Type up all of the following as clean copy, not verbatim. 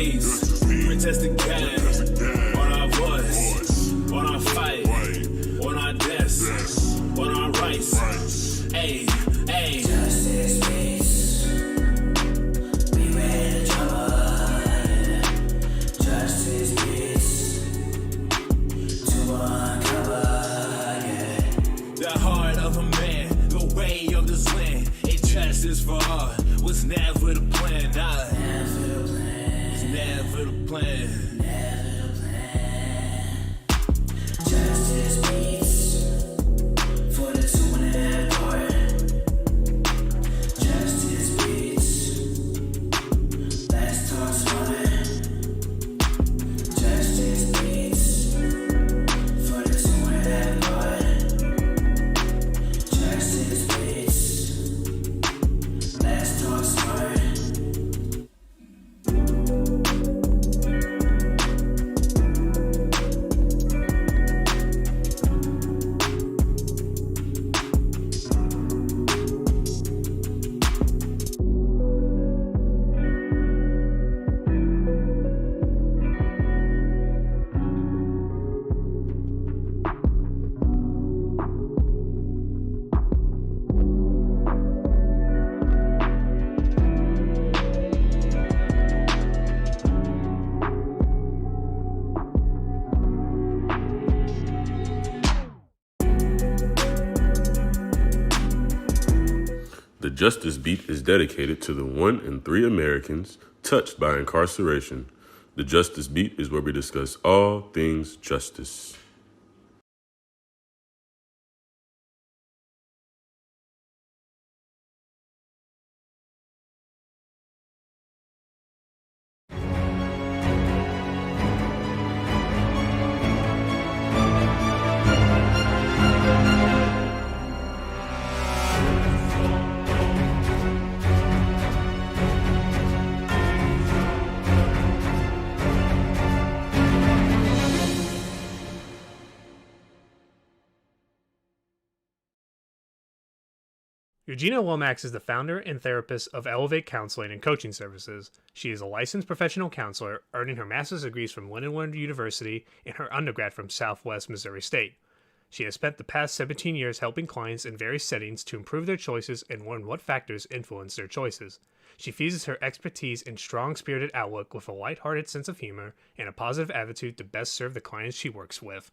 beats, protest the gang, on our voice, on our fight, on our deaths, on our rights. Hey, hey. Justice beats, we ready to trouble. Justice beats, to uncover. The heart of a man, the way of this land. Injustice for all was never the plan. Never the plan. Never the plan. Justice beats for the 2.5 heart. Justice beats. Let's talk smart. Justice beats for the 2.5 heart. Justice beats. Let's talk smart. The Justice Beat is dedicated to the 1 in 3 Americans touched by incarceration. The Justice Beat is where we discuss all things justice. Eugenia Lomax is the founder and therapist of Elevate Counseling and Coaching Services. She is a licensed professional counselor, earning her master's degrees from Lindenwood University and her undergrad from Southwest Missouri State. She has spent the past 17 years helping clients in various settings to improve their choices and learn what factors influence their choices. She fuses her expertise and strong-spirited outlook with a lighthearted sense of humor and a positive attitude to best serve the clients she works with.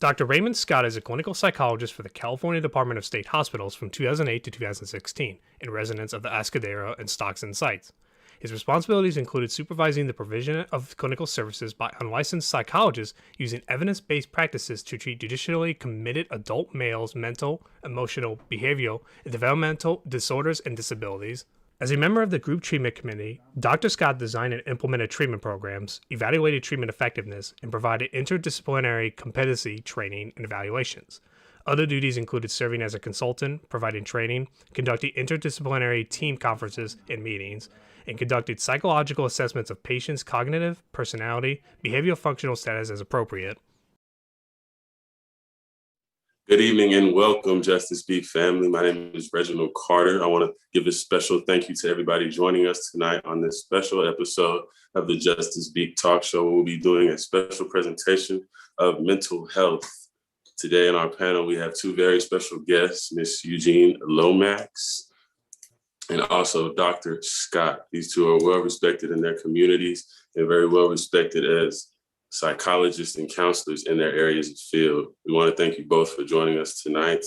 Dr. Raymond Scott is a clinical psychologist for the California Department of State Hospitals from 2008 to 2016, and residents of the Atascadero and Stockton sites. His responsibilities included supervising the provision of clinical services by unlicensed psychologists using evidence-based practices to treat judicially committed adult males' mental, emotional, behavioral, and developmental disorders and disabilities. As a member of the Group Treatment Committee, Dr. Scott designed and implemented treatment programs, evaluated treatment effectiveness, and provided interdisciplinary competency training and evaluations. Other duties included serving as a consultant, providing training, conducting interdisciplinary team conferences and meetings, and conducted psychological assessments of patients' cognitive, personality, behavioral functional status as appropriate. Good evening and welcome, Justice Beat family. My name is Reginald Carter. I want to give a special thank you to everybody joining us tonight on this special episode of the Justice Beat Talk Show. We'll be doing a special presentation of mental health. Today on our panel, we have two very special guests, Ms. Eugenia Lomax and also Dr. Scott. These two are well respected in their communities and very well respected as psychologists and counselors in their areas of field. We want to thank you both for joining us tonight.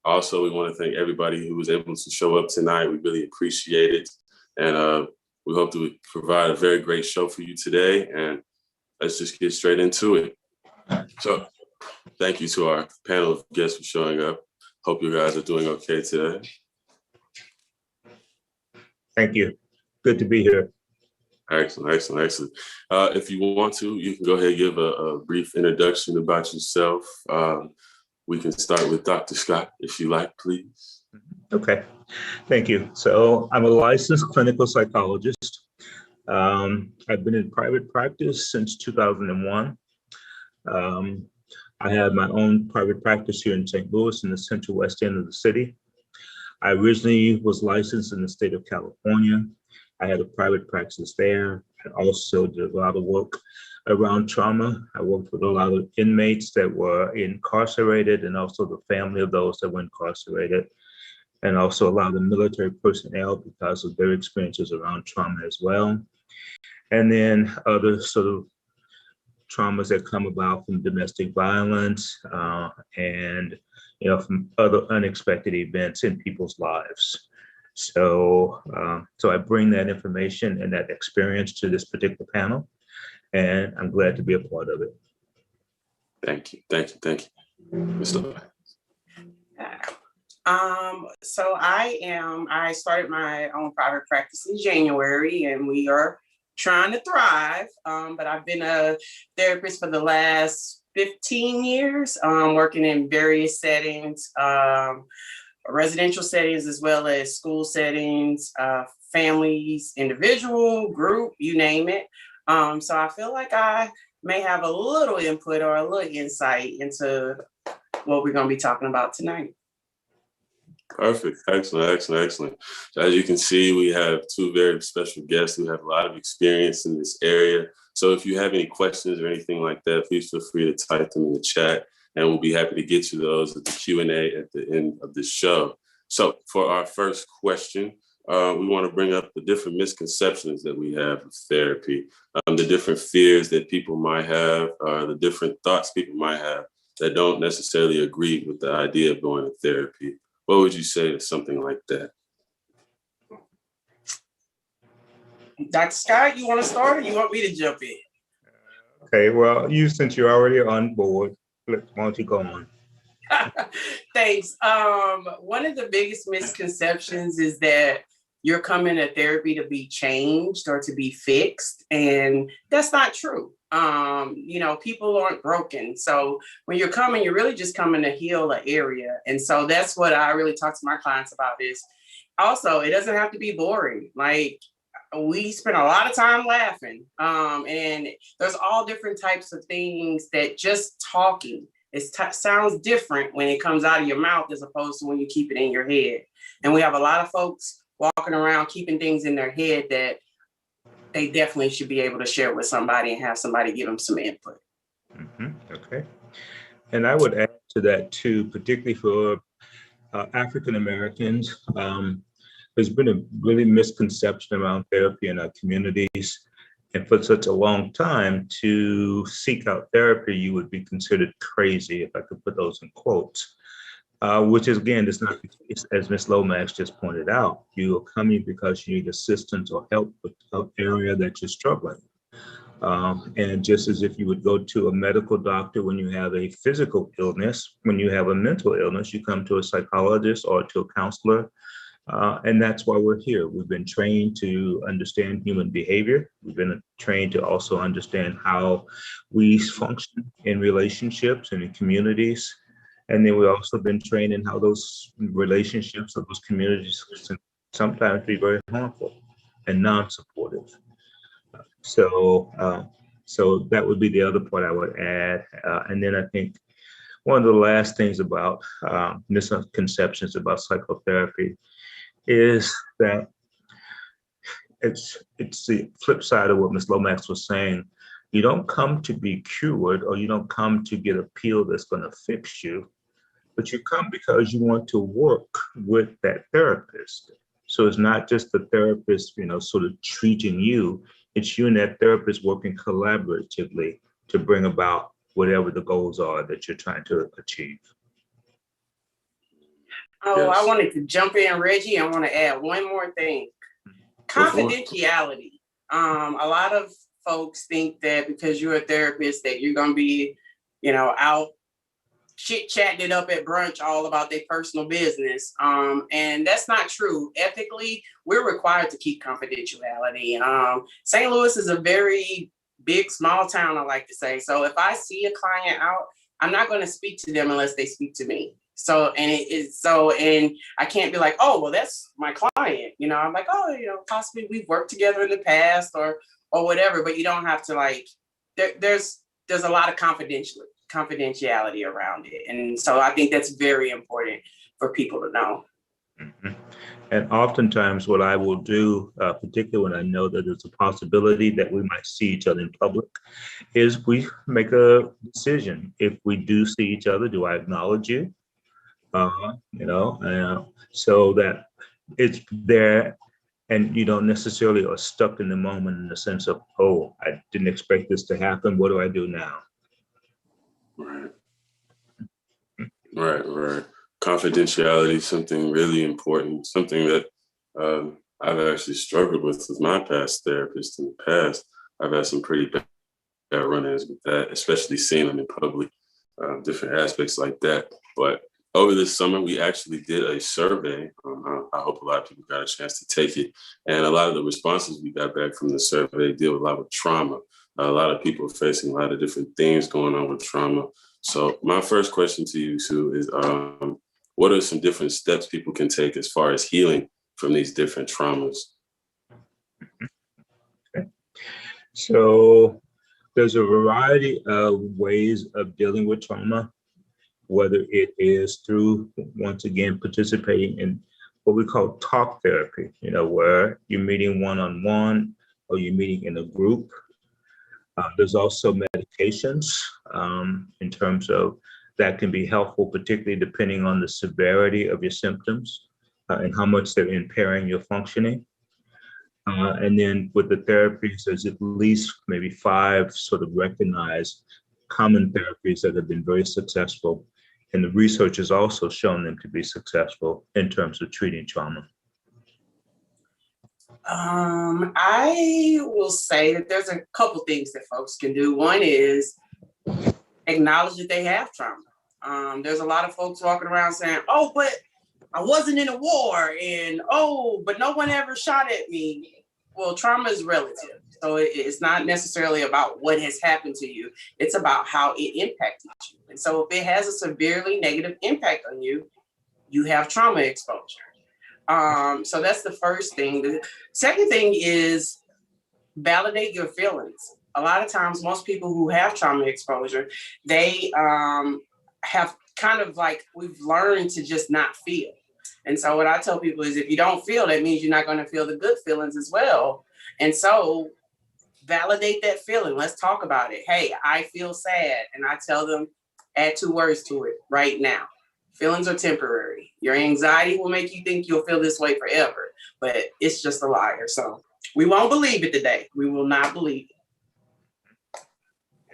Also, we want to thank everybody who was able to show up tonight. We really appreciate it. And we hope to provide a very great show for you today. And let's just get straight into it. So thank you to our panel of guests for showing up. Hope you guys are doing okay today. Thank you. Good to be here. Excellent. If you want to, you can go ahead and give a brief introduction about yourself. We can start with Dr. Scott, if you like, please. Okay, thank you. So I'm a licensed clinical psychologist. I've been in private practice since 2001. I have my own private practice here in St. Louis in the central west end of the city. I originally was licensed in the state of California. I had a private practice there. I also did a lot of work around trauma. I worked with a lot of inmates that were incarcerated and also the family of those that were incarcerated, and also a lot of the military personnel because of their experiences around trauma as well. And then other sort of traumas that come about from domestic violence and from other unexpected events in people's lives. So I bring that information and that experience to this particular panel, and I'm glad to be a part of it. Thank you. Mr. So I started my own private practice in January, and we are trying to thrive. But I've been a therapist for the last 15 years, working in various settings, residential settings, as well as school settings, families, individual, group, you name it. So I feel like I may have a little input or a little insight into what we're going to be talking about tonight. Perfect. Excellent. So as you can see, we have two very special guests who have a lot of experience in this area. So if you have any questions or anything like that, please feel free to type them in the chat, and we'll be happy to get you those at the Q&A at the end of the show. So for our first question, we want to bring up the different misconceptions that we have of therapy, the different fears that people might have, the different thoughts people might have that don't necessarily agree with the idea of going to therapy. What would you say to something like that? Dr. Scott, you want to start, or you want me to jump in? Okay, well, since you're already on board, why don't you go on? Thanks. One of the biggest misconceptions is that you're coming to therapy to be changed or to be fixed, and that's not true. People aren't broken. So when you're coming, you're really just coming to heal an area. And so that's what I really talk to my clients about is also, it doesn't have to be boring. Like, we spend a lot of time laughing. And there's all different types of things that just talking, sounds different when it comes out of your mouth as opposed to when you keep it in your head. And we have a lot of folks walking around keeping things in their head that they definitely should be able to share with somebody and have somebody give them some input. Mm-hmm. Okay. And I would add to that too, particularly for African Americans, there's been a really misconception around therapy in our communities. And for such a long time, to seek out therapy, you would be considered crazy, if I could put those in quotes. Which is, again, it's not, as Ms. Lomax just pointed out, you are coming because you need assistance or help with an area that you're struggling. And just as if you would go to a medical doctor when you have a physical illness, when you have a mental illness, you come to a psychologist or to a counselor. And that's why we're here. We've been trained to understand human behavior. We've been trained to also understand how we function in relationships and in communities. And then we've also been trained in how those relationships or those communities can sometimes be very harmful and non-supportive. So that would be the other part I would add. And then I think one of the last things about misconceptions about psychotherapy is that it's the flip side of what Ms. Lomax was saying. You don't come to be cured, or you don't come to get a pill that's going to fix you, but you come because you want to work with that therapist. So it's not just the therapist, sort of treating you. It's you and that therapist working collaboratively to bring about whatever the goals are that you're trying to achieve. Oh, yes. I wanted to jump in, Reggie. I want to add one more thing. Confidentiality. A lot of folks think that because you're a therapist that you're going to be, out chit-chatting it up at brunch all about their personal business. And that's not true. Ethically, we're required to keep confidentiality. St. Louis is a very big, small town, I like to say. So if I see a client out, I'm not going to speak to them unless they speak to me. So, and I can't be like, oh, well, that's my client. I'm like, oh, possibly we've worked together in the past or whatever, but you don't have to there's a lot of confidentiality confidentiality around it. And so I think that's very important for people to know. Mhm. And oftentimes what I will do, particularly when I know that there's a possibility that we might see each other in public, is we make a decision. If we do see each other, do I acknowledge you? So that it's there and you don't necessarily are stuck in the moment in the sense of, oh, I didn't expect this to happen. What do I do now? Right. Confidentiality is something really important, something that I've actually struggled with my past therapist in the past. I've had some pretty bad run-ins with that, especially seeing them in public, different aspects like that. But over this summer, we actually did a survey. I hope a lot of people got a chance to take it. And a lot of the responses we got back from the survey deal a lot with trauma. A lot of people are facing a lot of different things going on with trauma. So my first question to you, Sue, is what are some different steps people can take as far as healing from these different traumas? Okay. So there's a variety of ways of dealing with trauma, whether it is through, once again, participating in what we call talk therapy, where you're meeting one-on-one or you're meeting in a group. There's also medications in terms of that can be helpful, particularly depending on the severity of your symptoms and how much they're impairing your functioning. And then with the therapies, there's at least maybe 5 sort of recognized common therapies that have been very successful. And the research has also shown them to be successful in terms of treating trauma. I will say that there's a couple things that folks can do. One is acknowledge that they have trauma. There's a lot of folks walking around saying, oh, but I wasn't in a war, and oh, but no one ever shot at me. Well, trauma is relative. So it's not necessarily about what has happened to you. It's about how it impacted you. And so if it has a severely negative impact on you, you have trauma exposure. So that's the first thing. The second thing is validate your feelings. A lot of times, most people who have trauma exposure, they have kind of like, we've learned to just not feel. And so what I tell people is if you don't feel, that means you're not going to feel the good feelings as well. And so validate that feeling. Let's talk about it. Hey, I feel sad. And I tell them, add 2 words to it right now. Feelings are temporary. Your anxiety will make you think you'll feel this way forever, but it's just a liar. So we won't believe it today. We will not believe it.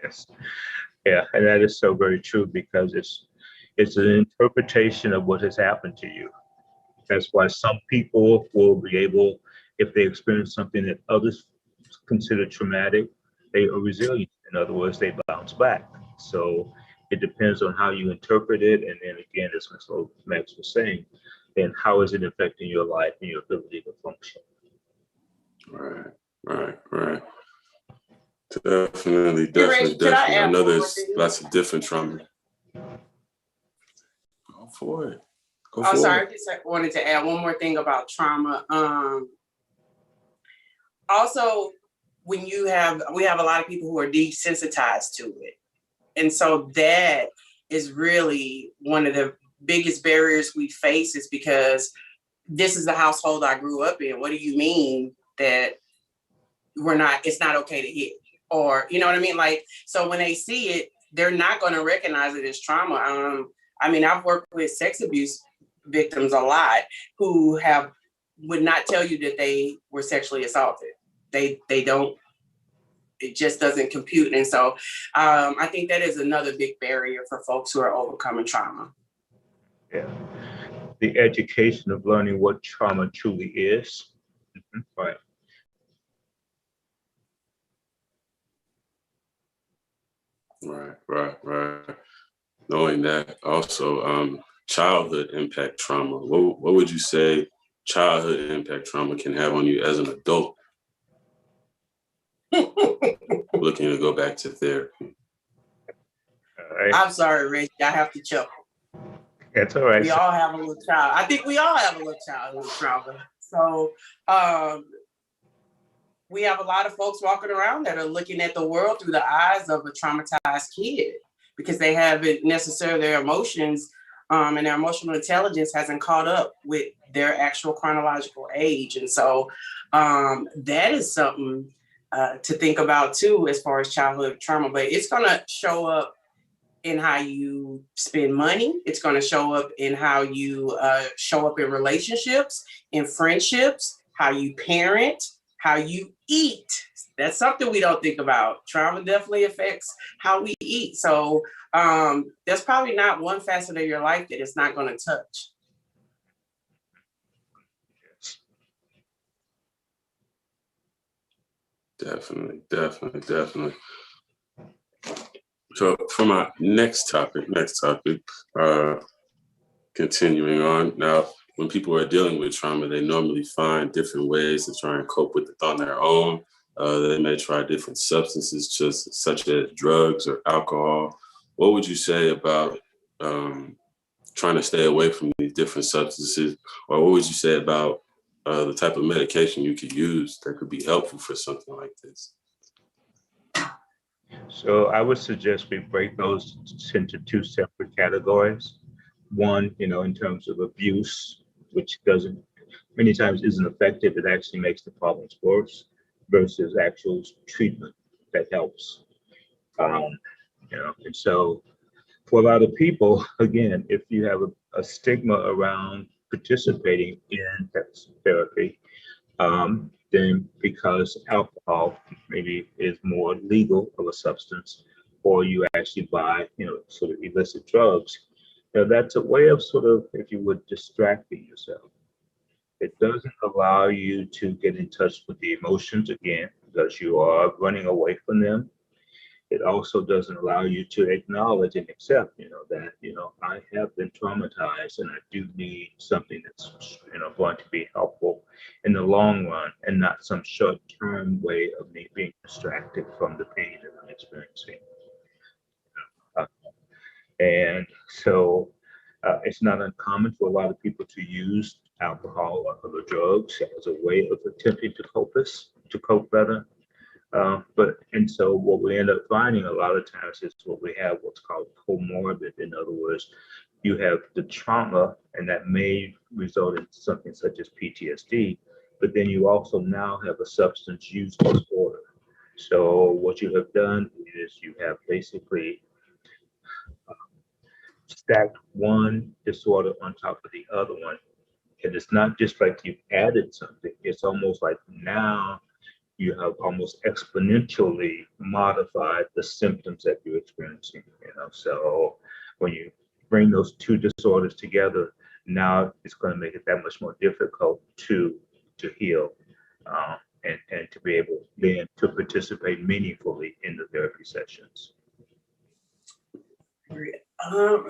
Yes. Yeah, and that is so very true because it's an interpretation of what has happened to you. That's why some people will be able, if they experience something that others consider traumatic, they are resilient. In other words, they bounce back. So it depends on how you interpret it. And then again, as Max was saying, then how is it affecting your life and your ability to function? Right. Definitely. I know there's lots of different trauma. Go for it. I just wanted to add one more thing about trauma. Also, when we have a lot of people who are desensitized to it. And so that is really one of the biggest barriers we face, is because this is the household I grew up in. What do you mean that it's not okay to hit? Or, you know what I mean? Like, so when they see it, they're not going to recognize it as trauma. I've worked with sex abuse victims a lot who would not tell you that they were sexually assaulted. They don't, it just doesn't compute. And so I think that is another big barrier for folks who are overcoming trauma. Yeah. The education of learning what trauma truly is. Right. Right. Knowing that also, childhood impact trauma. What would you say childhood impact trauma can have on you as an adult? Looking to go back to therapy. All right. I'm sorry, Rich. I have to chuckle. That's all right. We all have a little child. I think we all have a little childhood trauma. So we have a lot of folks walking around that are looking at the world through the eyes of a traumatized kid because they haven't necessarily, their emotions and their emotional intelligence hasn't caught up with their actual chronological age. And so that is something to think about too, as far as childhood trauma, but it's gonna show up in how you spend money. It's going to show up in how you show up in relationships, in friendships, how you parent, how you eat. That's something we don't think about. Trauma definitely affects how we eat. So there's probably not one facet of your life that it's not going to touch. Definitely. So for my next topic, continuing on. Now, when people are dealing with trauma, they normally find different ways to try and cope with it on their own. They may try different substances, such as drugs or alcohol. What would you say about trying to stay away from these different substances? Or what would you say about the type of medication you could use that could be helpful for something like this? So I would suggest we break those into two separate categories. One, in terms of abuse, which doesn't, many times isn't effective, it actually makes the problems worse, versus actual treatment that helps. And so for a lot of people, again, if you have a stigma around participating in therapy, then because alcohol maybe is more legal of a substance, or you actually buy, sort of illicit drugs, that's a way of sort of, if you would, distracting yourself. It doesn't allow you to get in touch with the emotions again, because you are running away from them. It also doesn't allow you to acknowledge and accept, that, I have been traumatized and I do need something that's, going to be helpful in the long run, and not some short-term way of me being distracted from the pain that I'm experiencing. And so it's not uncommon for a lot of people to use alcohol or other drugs as a way of attempting to cope better. And so what we end up finding a lot of times is what's called comorbid. In other words, you have the trauma, and that may result in something such as PTSD, but then you also now have a substance use disorder. So what you have done is you have basically stacked one disorder on top of the other one. And it's not just like you've added something, it's almost like now you have almost exponentially modified the symptoms that you're experiencing. So when you bring those two disorders together, now it's going to make it that much more difficult to heal, and to be able then to participate meaningfully in the therapy sessions.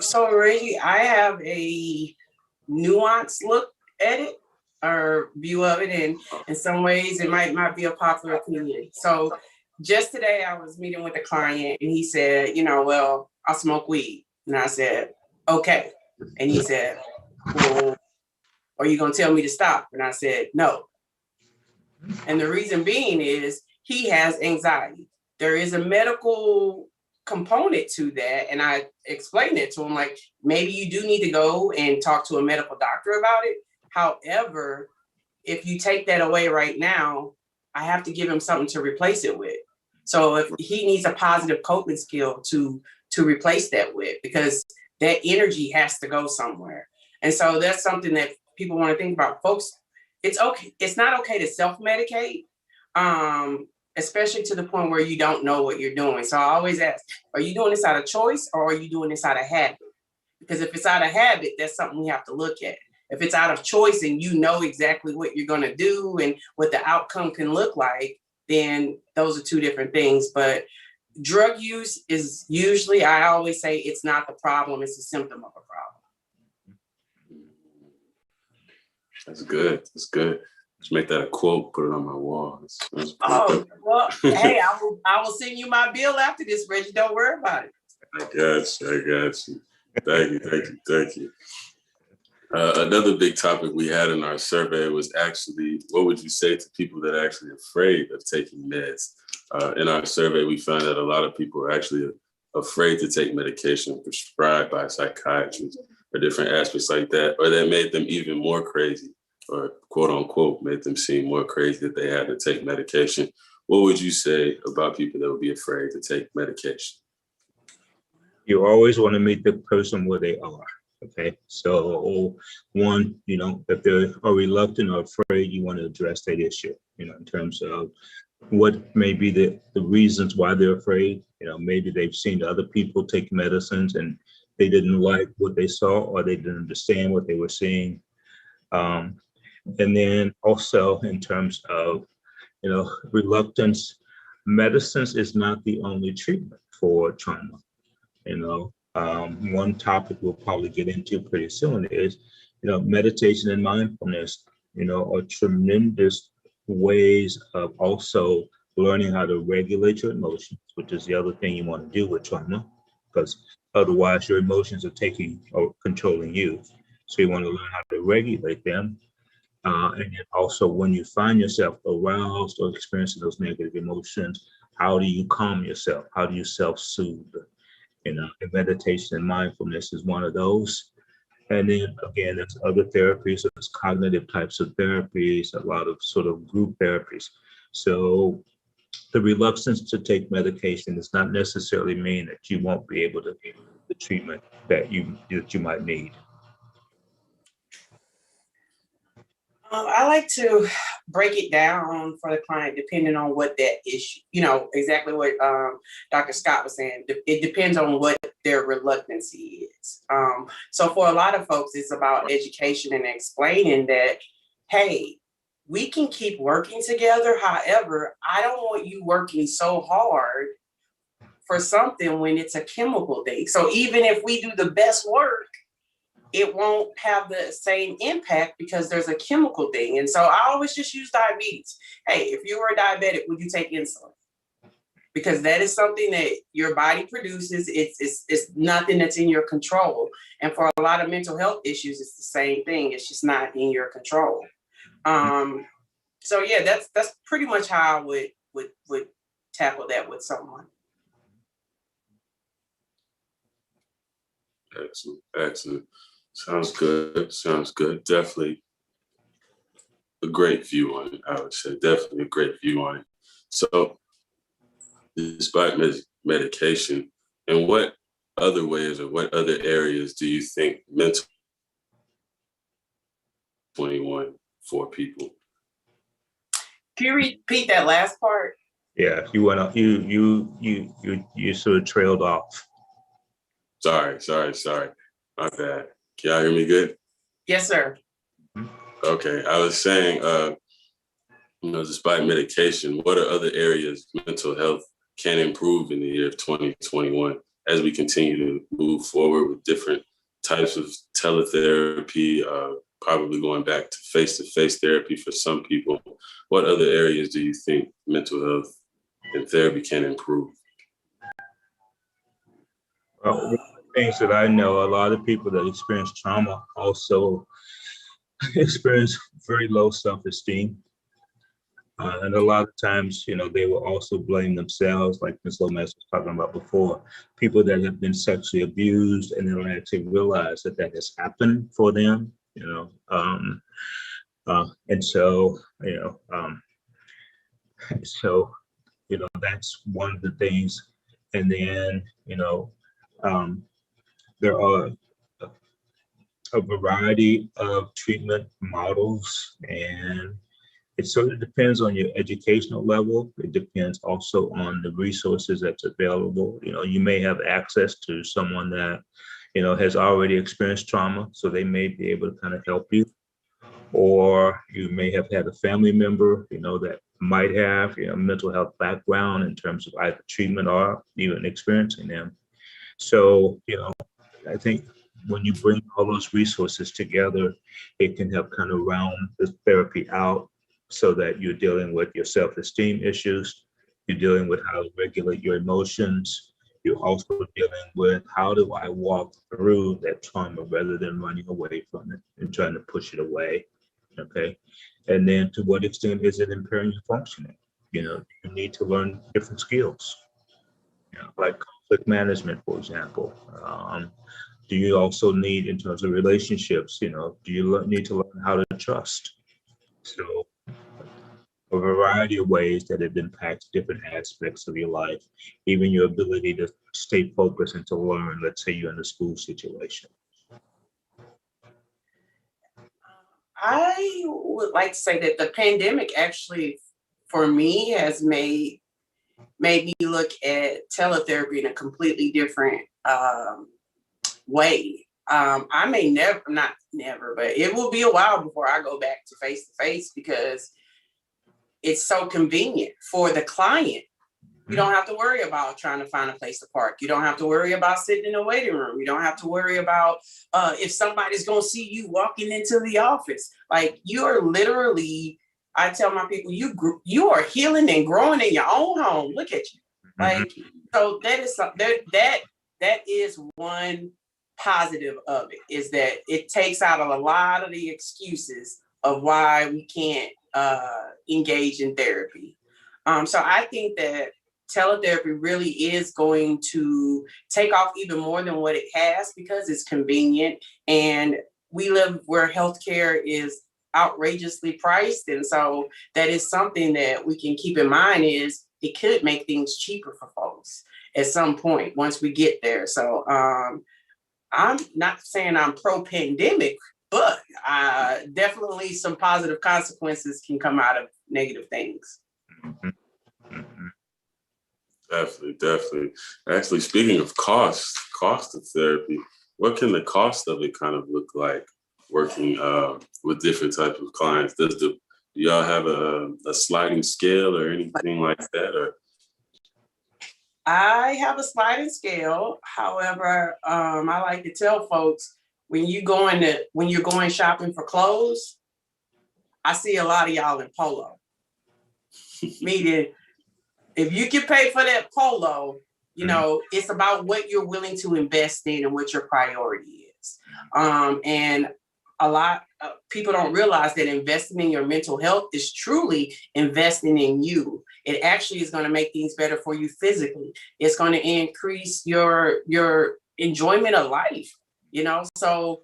So Reggie, I have a nuanced look at it, or view of it, and in some ways it might not be a popular opinion. So just today I was meeting with a client, and he said, well, I smoke weed. And I said, okay. And he said, well, are you going to tell me to stop? And I said, no. And the reason being is he has anxiety. There is a medical component to that. And I explained it to him, like, maybe you do need to go and talk to a medical doctor about it. However, if you take that away right now, I have to give him something to replace it with. So if he needs a positive coping skill to replace that with, because that energy has to go somewhere. And so that's something that people want to think about. Folks, it's okay. It's not okay to self-medicate, especially to the point where you don't know what you're doing. So I always ask, are you doing this out of choice, or are you doing this out of habit? Because if it's out of habit, that's something we have to look at. If it's out of choice and you know exactly what you're going to do and what the outcome can look like, then those are two different things. But drug use is usually, I always say, it's not the problem, it's a symptom of a problem. That's good. Just make that a quote, put it on my wall. That's well, hey, I will send you my bill after this, Reggie. Don't worry about it. I got you. Thank you. Another big topic we had in our survey was actually, what would you say to people that are actually afraid of taking meds? In our survey, we found that a lot of people are actually afraid to take medication prescribed by a psychiatrist or different aspects like that, or that made them even more crazy, or quote unquote made them seem more crazy that they had to take medication. What would you say about people that would be afraid to take medication? You always want to meet the person where they are. Okay, so one, if they are reluctant or afraid, you want to address that issue, in terms of what may be the reasons why they're afraid. Maybe they've seen other people take medicines and they didn't like what they saw, or they didn't understand what they were seeing. And then also in terms of, reluctance, medicines is not the only treatment for trauma. One topic we'll probably get into pretty soon is, meditation and mindfulness, are tremendous ways of also learning how to regulate your emotions, which is the other thing you want to do with trauma, because otherwise your emotions are taking or controlling you. So you want to learn how to regulate them. And then also when you find yourself aroused or experiencing those negative emotions, how do you calm yourself? How do you self-soothe? And meditation and mindfulness is one of those. And then again, there's other therapies, so there's cognitive types of therapies, a lot of sort of group therapies. So the reluctance to take medication does not necessarily mean that you won't be able to get the treatment that you might need. I like to break it down for the client depending on what that issue, exactly what Dr. Scott was saying. It depends on what their reluctancy is. So for a lot of folks, it's about education and explaining that, hey, we can keep working together. However, I don't want you working so hard for something when it's a chemical thing. So even if we do the best work, it won't have the same impact because there's a chemical thing. And so I always just use diabetes. Hey, if you were a diabetic, would you take insulin? Because that is something that your body produces. It's nothing that's in your control. And for a lot of mental health issues, it's the same thing. It's just not in your control. So yeah, that's pretty much how I would tackle that with someone. Excellent. Sounds good. Definitely a great view on it, I would say. Definitely a great view on it. So, despite medication, in what other ways or what other areas do you think mental 21 for people? Can you repeat that last part? Yeah, you sort of trailed off. Sorry. My bad. Can y'all hear me good? Yes, sir. Okay, I was saying, despite medication, what are other areas mental health can improve in the year of 2021 as we continue to move forward with different types of teletherapy, probably going back to face-to-face therapy for some people? What other areas do you think mental health and therapy can improve? One of the things that I know, a lot of people that experience trauma also experience very low self-esteem. And a lot of times, they will also blame themselves, like Ms. Lomas was talking about before, people that have been sexually abused and they don't actually realize that has happened for them, and so, that's one of the things. And then, there are a variety of treatment models, and it sort of depends on your educational level. It depends also on the resources that's available. You may have access to someone that, has already experienced trauma, so they may be able to kind of help you. Or you may have had a family member, that might have, mental health background in terms of either treatment or even experiencing them. So, I think when you bring all those resources together, it can help kind of round the therapy out so that you're dealing with your self-esteem issues, you're dealing with how to regulate your emotions, you're also dealing with how do I walk through that trauma rather than running away from it and trying to push it away, okay? And then to what extent is it impairing your functioning? You need to learn different skills, like conflict management, for example? Do you also need, in terms of relationships, do you need to learn how to trust? So a variety of ways that it impacts different aspects of your life, even your ability to stay focused and to learn, let's say you're in a school situation. I would like to say that the pandemic actually, for me, has made me look at teletherapy in a completely different way. I may never, not never, but it will be a while before I go back to face because it's so convenient for the client. You don't have to worry about trying to find a place to park. You don't have to worry about sitting in a waiting room. You don't have to worry about if somebody's going to see you walking into the office. Like, you are literally, I tell my people, you are healing and growing in your own home. Look at you. Like, so that is that is one positive of it, is that it takes out a lot of the excuses of why we can't engage in therapy. So I think that teletherapy really is going to take off even more than what it has, because it's convenient, and we live where healthcare is outrageously priced. And so that is something that we can keep in mind, is it could make things cheaper for folks at some point once we get there. So I'm not saying I'm pro-pandemic, but definitely some positive consequences can come out of negative things. Definitely. Actually, speaking of cost of therapy, what can the cost of it kind of look like working with different types of clients? Do y'all have a sliding scale or anything like that? Or I have a sliding scale. However, I like to tell folks, when you're going shopping for clothes, I see a lot of y'all in polo. Meaning, if you can pay for that polo, it's about what you're willing to invest in and what your priority is. And a lot of people don't realize that investing in your mental health is truly investing in you. It actually is going to make things better for you physically. It's going to increase your enjoyment of life, So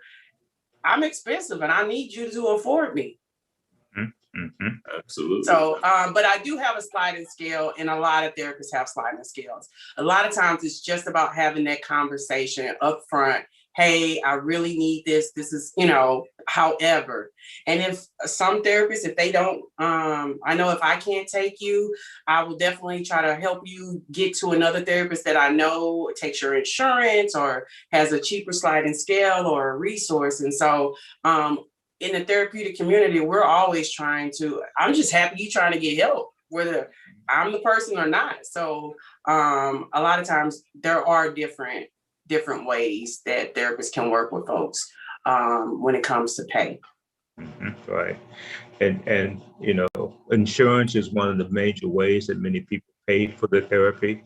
I'm expensive and I need you to afford me. Absolutely. So, but I do have a sliding scale, and a lot of therapists have sliding scales. A lot of times it's just about having that conversation up front. Hey, I really need this. This is, however. And if some therapists, if they don't, I know if I can't take you, I will definitely try to help you get to another therapist that I know takes your insurance or has a cheaper sliding scale or a resource. And so, in the therapeutic community, we're always I'm just happy you're trying to get help, whether I'm the person or not. So a lot of times there are different ways that therapists can work with folks when it comes to pay. Right. And insurance is one of the major ways that many people pay for the therapy.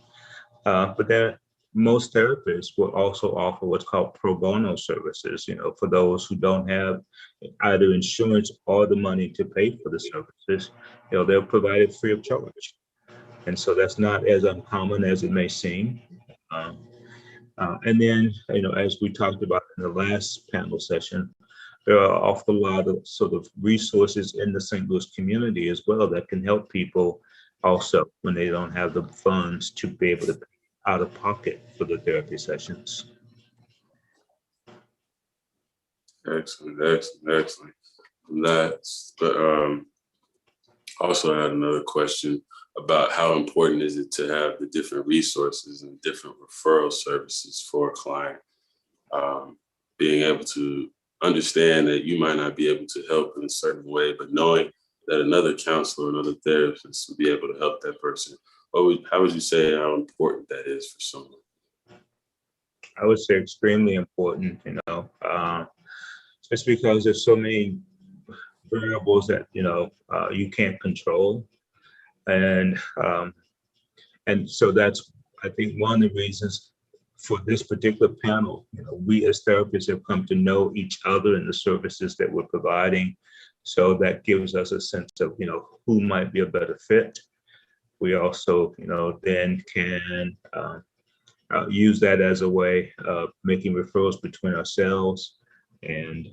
But most therapists will also offer what's called pro bono services, for those who don't have either insurance or the money to pay for the services. They'll provide it free of charge. And so that's not as uncommon as it may seem. And then, as we talked about in the last panel session, there are an awful lot of sort of resources in the St. Louis community as well that can help people also when they don't have the funds to be able to pay out of pocket for the therapy sessions. Excellent. Also I had another question about how important is it to have the different resources and different referral services for a client, being able to understand that you might not be able to help in a certain way, but knowing that another counselor, another therapist will be able to help that person. How would you say how important that is for someone? I would say extremely important, just because there's so many variables that, you can't control. And so that's, I think, one of the reasons for this particular panel. We as therapists have come to know each other and the services that we're providing. So that gives us a sense of, who might be a better fit. We also, then can use that as a way of making referrals between ourselves, and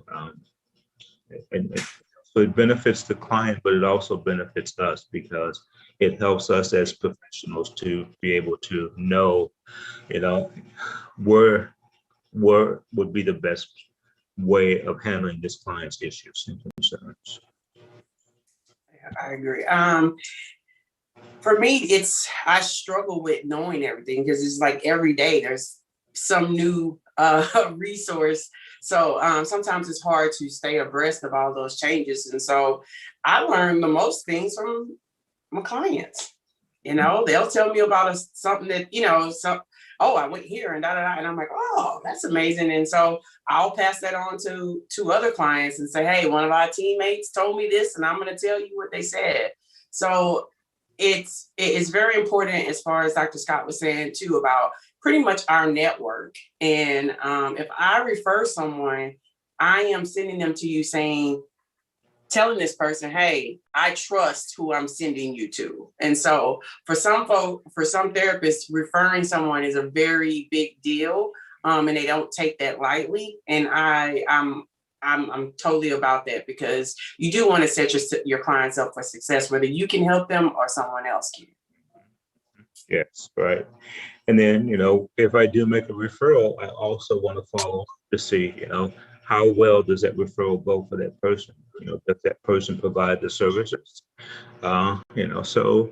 so it benefits the client, but it also benefits us because it helps us as professionals to be able to know, you know, where would be the best way of handling this client's issues and concerns. I agree. For me, I struggle with knowing everything because it's like every day there's some new resource. So sometimes it's hard to stay abreast of all those changes. And so I learn the most things from my clients. They'll tell me about something that, oh, I went here and da da da. And I'm like, oh, that's amazing. And so I'll pass that on to other clients and say, hey, one of our teammates told me this, and I'm going to tell you what they said. So it's very important, as far as Dr. Scott was saying too, about pretty much our network. And if I refer someone, I am sending them to you telling this person, hey, I trust who I'm sending you to. And so for some therapists, referring someone is a very big deal, and they don't take that lightly. And I'm totally about that, because you do want to set your clients up for success, whether you can help them or someone else can. Yes, right. And then, if I do make a referral, I also want to follow to see, how well does that referral go for that person? Does that person provide the services? So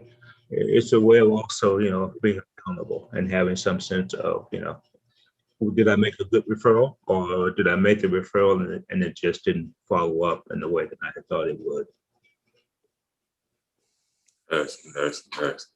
it's a way of also, being accountable and having some sense of, did I make a good referral, or did I make a referral and it just didn't follow up in the way that I had thought it would? Excellent.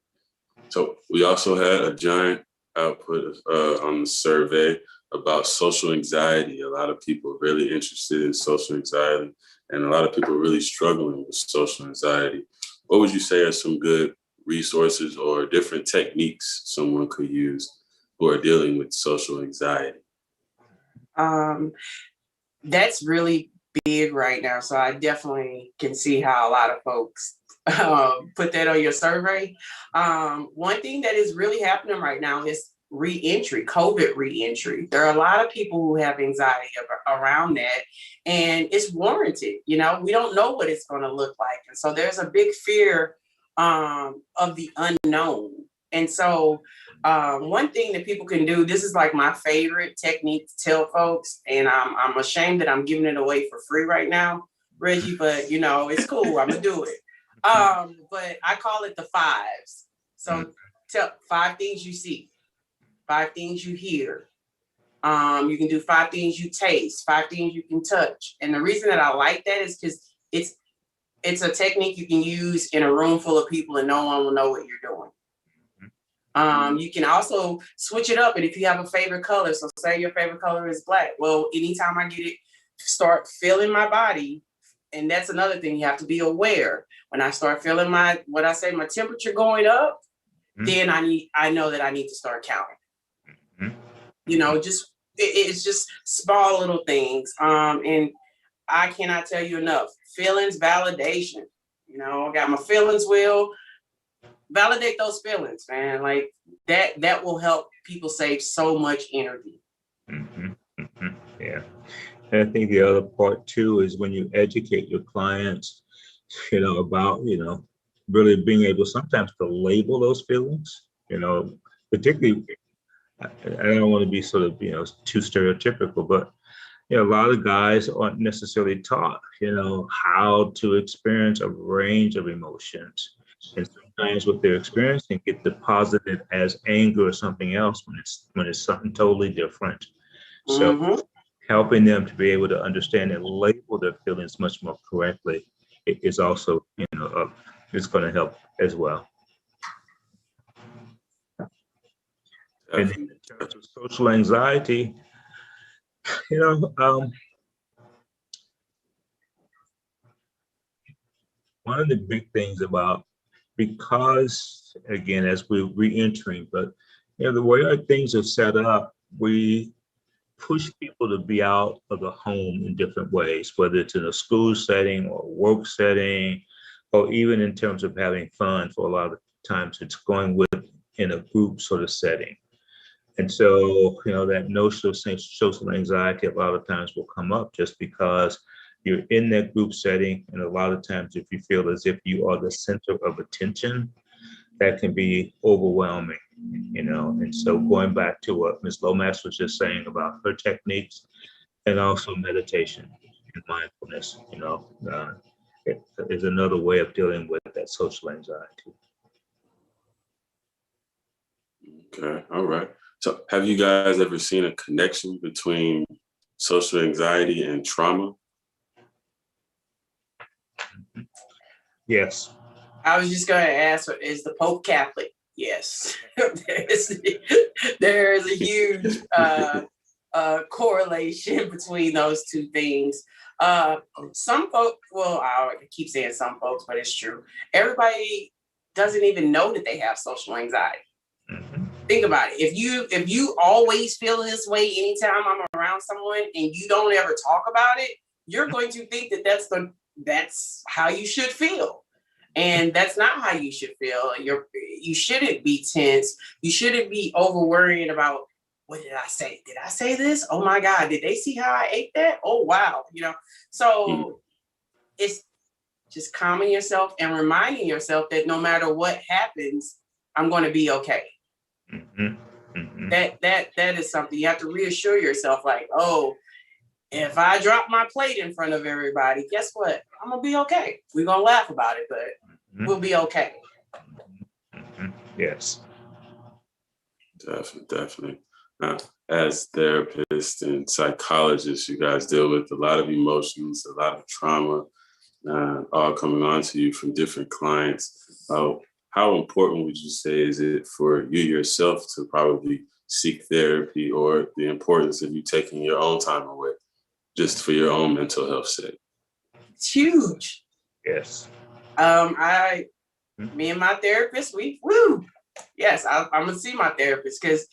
So we also had a giant output on the survey about social anxiety. A lot of people are really interested in social anxiety, and a lot of people are really struggling with social anxiety. What would you say are some good resources or different techniques someone could use who are dealing with social anxiety? That's really big right now. So I definitely can see how a lot of folks put that on your survey. One thing that is really happening right now is re-entry, COVID re-entry. There are a lot of people who have anxiety around that, and it's warranted. We don't know what it's going to look like. And so there's a big fear of the unknown. And so one thing that people can do, this is like my favorite technique to tell folks, and I'm ashamed that I'm giving it away for free right now, Reggie, but it's cool. I'm gonna do it. But I call it the fives. So tell 5 things you see, 5 things you hear. You can do 5 things you taste, 5 things you can touch. And the reason that I like that is because it's a technique you can use in a room full of people and no one will know what you're doing. You can also switch it up. And if you have a favorite color, so say your favorite color is black. Well, anytime I get it, start feeling my body. And that's another thing, you have to be aware. When I start feeling my temperature going up, then I know that I need to start counting. It's just small little things. And I cannot tell you enough. Feelings validation. I got my feelings wheel. Validate those feelings, man. Like that will help people save so much energy. Yeah. And I think the other part too is when you educate your clients, about, really being able sometimes to label those feelings, particularly, I don't want to be sort of, too stereotypical, but, a lot of guys aren't necessarily taught, how to experience a range of emotions. And sometimes what they're experiencing get deposited as anger or something else when it's something totally different. So helping them to be able to understand and label their feelings much more correctly is also, it's going to help as well. And in terms of social anxiety, one of the big things about, because again, as we're re-entering, but the way our things are set up, we push people to be out of the home in different ways, whether it's in a school setting or work setting, or even in terms of having fun. For a lot of times it's going in a group sort of setting. And so, that notion of social anxiety a lot of times will come up just because you're in that group setting. And a lot of times, if you feel as if you are the center of attention, that can be overwhelming, And so going back to what Ms. Lomas was just saying about her techniques and also meditation and mindfulness, it is another way of dealing with that social anxiety. Okay, all right. So have you guys ever seen a connection between social anxiety and trauma? Yes. I was just going to ask, is the Pope Catholic? Yes. there is a huge correlation between those two things. Some folks, well, I keep saying some folks, but it's true. Everybody doesn't even know that they have social anxiety. Mm-hmm. Think about it. If you always feel this way anytime I'm around someone and you don't ever talk about it, you're going to think that that's how you should feel. And that's not how you should feel. You shouldn't be tense. You shouldn't be over worrying about, what did I say? Did I say this? Oh my God, did they see how I ate that? Oh, wow. So it's just calming yourself and reminding yourself that no matter what happens, I'm going to be okay. Mm-hmm. Mm-hmm. That is something you have to reassure yourself, like, oh, if I drop my plate in front of everybody, guess what? I'm gonna be okay. We're gonna laugh about it, but we'll be okay. Mm-hmm. Yes. Definitely. As therapists and psychologists, you guys deal with a lot of emotions, a lot of trauma, all coming on to you from different clients. How important would you say is it for you yourself to probably seek therapy, or the importance of you taking your own time away just for your own mental health sake? It's huge. Yes. Me and my therapist, yes, I'm gonna see my therapist because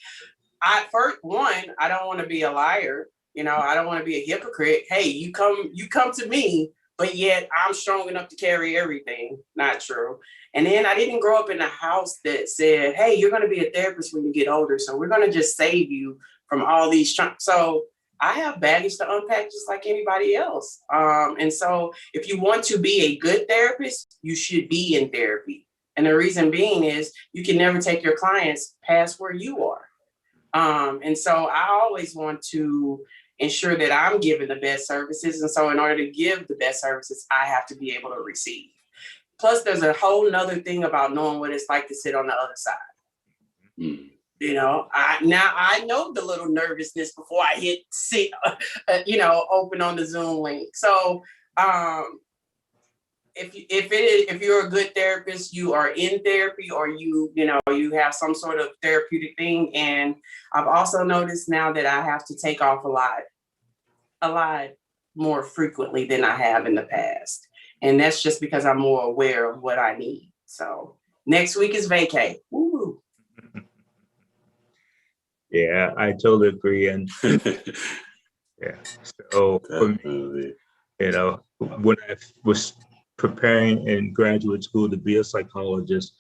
I don't want to be a liar. I don't want to be a hypocrite. Hey, you come to me, but yet I'm strong enough to carry everything. Not true. And then I didn't grow up in a house that said, hey, you're going to be a therapist when you get older. So we're going to just save you from all these. So I have baggage to unpack just like anybody else. And so if you want to be a good therapist, you should be in therapy. And the reason being is you can never take your clients past where you are. And so I always want to ensure that I'm giving the best services. And so in order to give the best services, I have to be able to receive. Plus, there's a whole nother thing about knowing what it's like to sit on the other side. Mm. I know the little nervousness before I hit sit, open on the Zoom link. So if you're a good therapist, you are in therapy, or you have some sort of therapeutic thing. And I've also noticed now that I have to take off a lot more frequently than I have in the past. And that's just because I'm more aware of what I need. So next week is vacay. Woo. Yeah, I totally agree. And yeah, so for me, when I was preparing in graduate school to be a psychologist,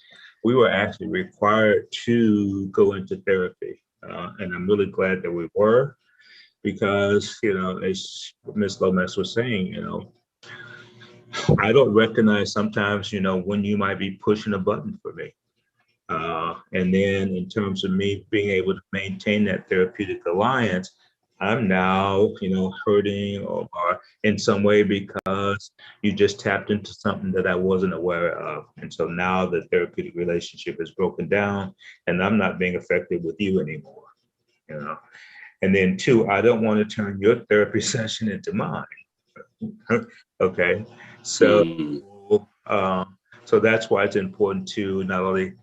we were actually required to go into therapy. And I'm really glad that we were, because, as Ms. Lomas was saying, I don't recognize sometimes, when you might be pushing a button for me. And then in terms of me being able to maintain that therapeutic alliance, I'm now, hurting or in some way because you just tapped into something that I wasn't aware of. And so now the therapeutic relationship is broken down and I'm not being effective with you anymore, And then two, I don't want to turn your therapy session into mine. Okay. So, so that's why it's important to not only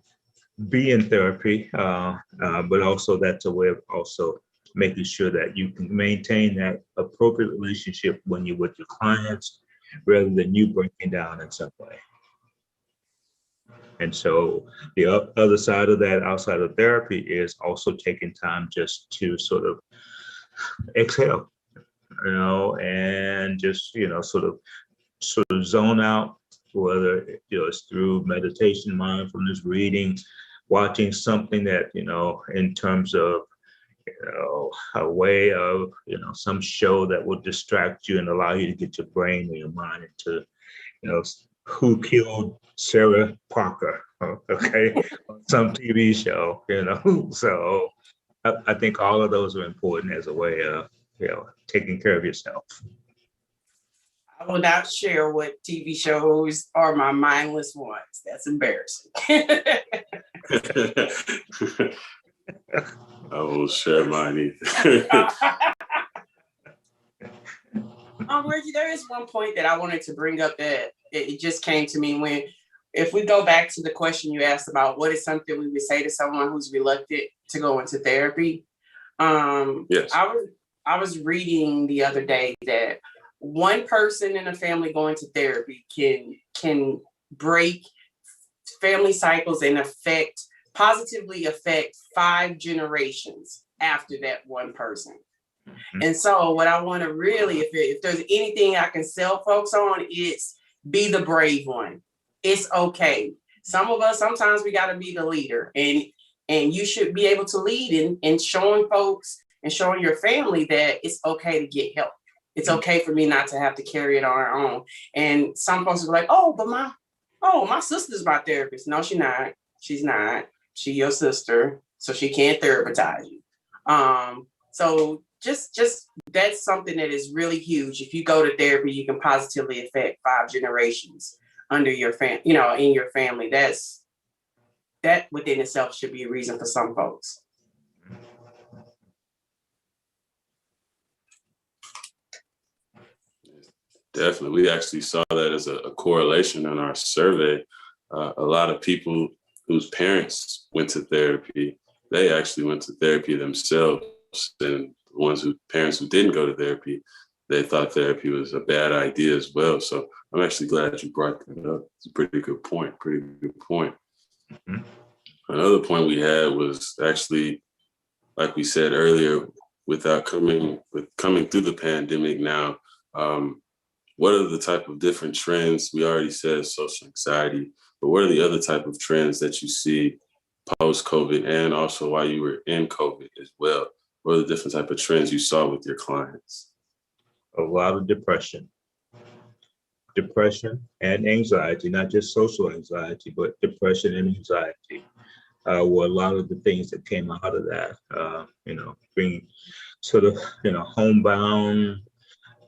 be in therapy, but also that's a way of also making sure that you can maintain that appropriate relationship when you're with your clients, rather than you breaking down in some way. And so the other side of that, outside of therapy, is also taking time just to sort of exhale, and just, sort of zone out, whether it's through meditation, mindfulness, reading, watching something that, in terms of a way of, some show that will distract you and allow you to get your brain and your mind into, who killed Sarah Parker, okay, on some TV show, So I think all of those are important as a way of, taking care of yourself. I will not share what TV shows are my mindless ones. That's embarrassing. I won't share mine either. Reggie, there is one point that I wanted to bring up that it just came to me if we go back to the question you asked about what is something we would say to someone who's reluctant to go into therapy. Yes. I was reading the other day that one person in a family going to therapy can break family cycles and positively affect 5 generations after that one person. Mm-hmm. And so what I want to really, if there's anything I can sell folks on, it's be the brave one. It's okay. Some of us, sometimes we got to be the leader, and you should be able to lead in showing folks and showing your family that it's okay to get help. It's okay for me not to have to carry it on our own. And some folks are like, oh, but my sister's my therapist. No, she's not. She's not. She's your sister, so she can't therapize you. So just that's something that is really huge. If you go to therapy, you can positively affect 5 generations under your in your family. That within itself should be a reason for some folks. Definitely. We actually saw that as a correlation in our survey. A lot of people whose parents went to therapy, they actually went to therapy themselves. And parents who didn't go to therapy, they thought therapy was a bad idea as well. So I'm actually glad you brought that up. It's a pretty good point. Mm-hmm. Another point we had was actually, like we said earlier, coming through the pandemic now, what are the type of different trends? We already said social anxiety, but what are the other type of trends that you see post-COVID and also while you were in COVID as well? What are the different type of trends you saw with your clients? A lot of depression and anxiety, not just social anxiety, but depression and anxiety were a lot of the things that came out of that, being sort of, homebound,